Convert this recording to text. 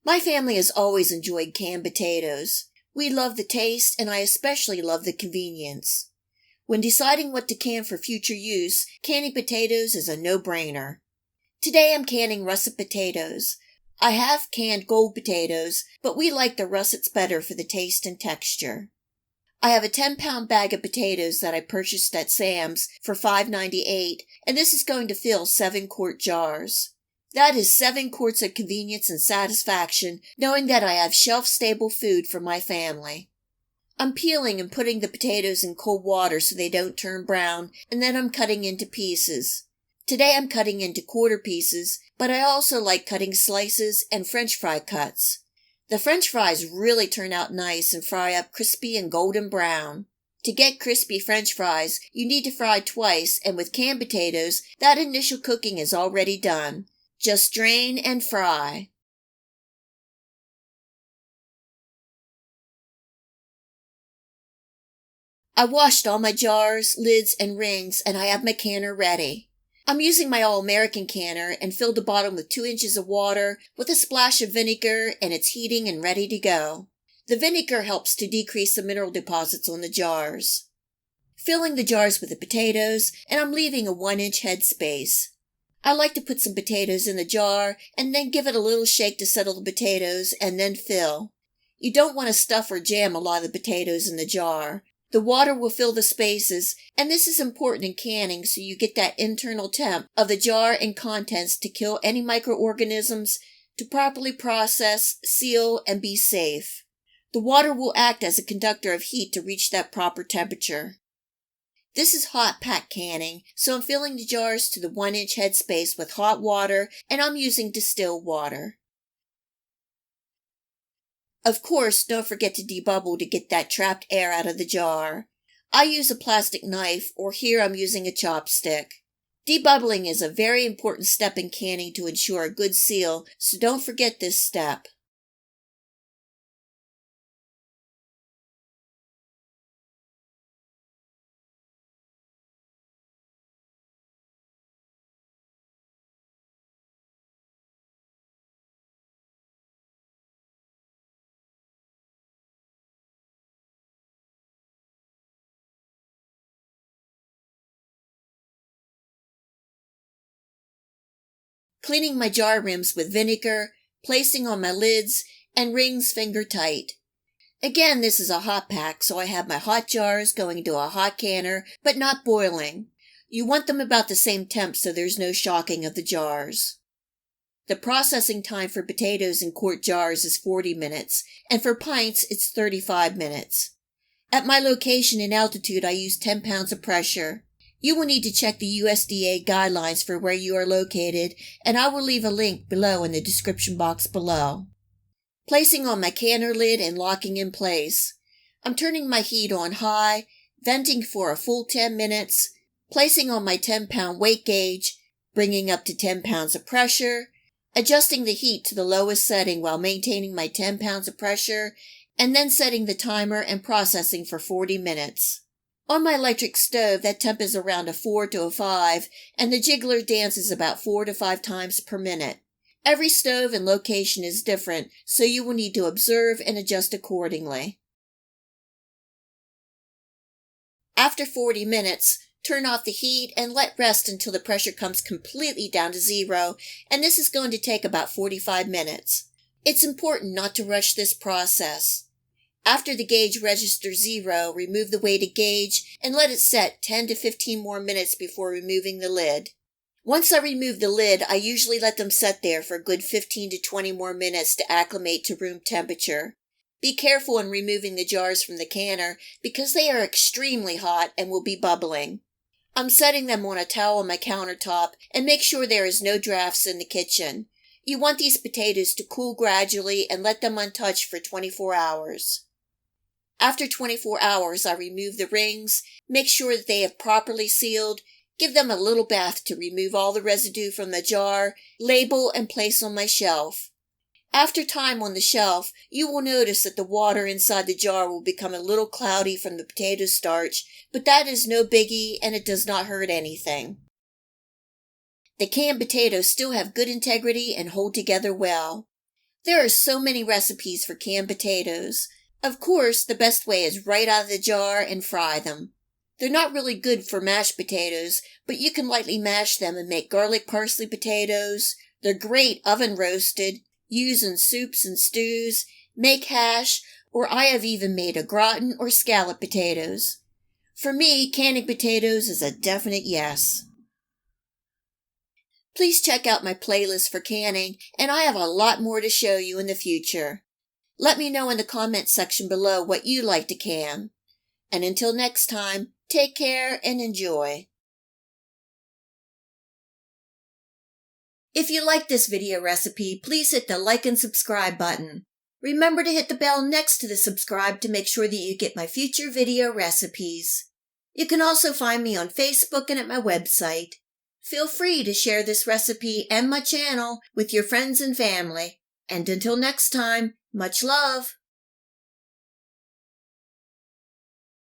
My family has always enjoyed canned potatoes. We love the taste, and I especially love the convenience. When deciding what to can for future use, canning potatoes is a no-brainer. Today I'm canning russet potatoes. I have canned gold potatoes, but we like the russets better for the taste and texture. I have a 10-pound bag of potatoes that I purchased at Sam's for $5.98, and this is going to fill 7-quart jars. That is 7 quarts of convenience and satisfaction, knowing that I have shelf-stable food for my family. I'm peeling and putting the potatoes in cold water so they don't turn brown, and then I'm cutting into pieces. Today I'm cutting into quarter pieces, but I also like cutting slices and French fry cuts. The French fries really turn out nice and fry up crispy and golden brown. To get crispy French fries, you need to fry twice, and with canned potatoes, that initial cooking is already done. Just drain and fry. I washed all my jars, lids, and rings, and I have my canner ready. I'm using my All-American canner and filled the bottom with 2 inches of water with a splash of vinegar, and it's heating and ready to go. The vinegar helps to decrease the mineral deposits on the jars. Filling the jars with the potatoes, and I'm leaving a 1-inch head space. I like to put some potatoes in the jar and then give it a little shake to settle the potatoes and then fill. You don't want to stuff or jam a lot of the potatoes in the jar. The water will fill the spaces, and this is important in canning so you get that internal temp of the jar and contents to kill any microorganisms, to properly process, seal, and be safe. The water will act as a conductor of heat to reach that proper temperature. This is hot pack canning, so I'm filling the jars to the 1-inch headspace with hot water, and I'm using distilled water. Of course, don't forget to debubble to get that trapped air out of the jar. I use a plastic knife, or here I'm using a chopstick. Debubbling is a very important step in canning to ensure a good seal, so don't forget this step. Cleaning my jar rims with vinegar, placing on my lids, and rings finger tight. Again, this is a hot pack, so I have my hot jars going into a hot canner, but not boiling. You want them about the same temp so there's no shocking of the jars. The processing time for potatoes in quart jars is 40 minutes, and for pints it's 35 minutes. At my location and altitude, I use 10 pounds of pressure. You will need to check the USDA guidelines for where you are located, and I will leave a link below in the description box below. Placing on my canner lid and locking in place. I'm turning my heat on high, venting for a full 10 minutes, placing on my 10-pound weight gauge, bringing up to 10 pounds of pressure, adjusting the heat to the lowest setting while maintaining my 10 pounds of pressure, and then setting the timer and processing for 40 minutes. On my electric stove, that temp is around a 4 to a 5, and the jiggler dances about 4 to 5 times per minute. Every stove and location is different, so you will need to observe and adjust accordingly. After 40 minutes, turn off the heat and let rest until the pressure comes completely down to 0, and this is going to take about 45 minutes. It's important not to rush this process. After the gauge registers 0, remove the weighted gauge and let it set 10 to 15 more minutes before removing the lid. Once I remove the lid, I usually let them set there for a good 15 to 20 more minutes to acclimate to room temperature. Be careful in removing the jars from the canner because they are extremely hot and will be bubbling. I'm setting them on a towel on my countertop and make sure there is no drafts in the kitchen. You want these potatoes to cool gradually and let them untouched for 24 hours. After 24 hours, I remove the rings, make sure that they have properly sealed, give them a little bath to remove all the residue from the jar, label, and place on my shelf. After time on the shelf, you will notice that the water inside the jar will become a little cloudy from the potato starch, but that is no biggie and it does not hurt anything. The canned potatoes still have good integrity and hold together well. There are so many recipes for canned potatoes. Of course, the best way is right out of the jar and fry them. They're not really good for mashed potatoes, but you can lightly mash them and make garlic parsley potatoes. They're great oven roasted, use in soups and stews, make hash, or I have even made a gratin or scallop potatoes. For me, canning potatoes is a definite yes. Please check out my playlist for canning, and I have a lot more to show you in the future. Let me know in the comments section below what you like to can. And until next time, take care and enjoy. If you like this video recipe, please hit the like and subscribe button. Remember to hit the bell next to the subscribe to make sure that you get my future video recipes. You can also find me on Facebook and at my website. Feel free to share this recipe and my channel with your friends and family. And until next time, much love!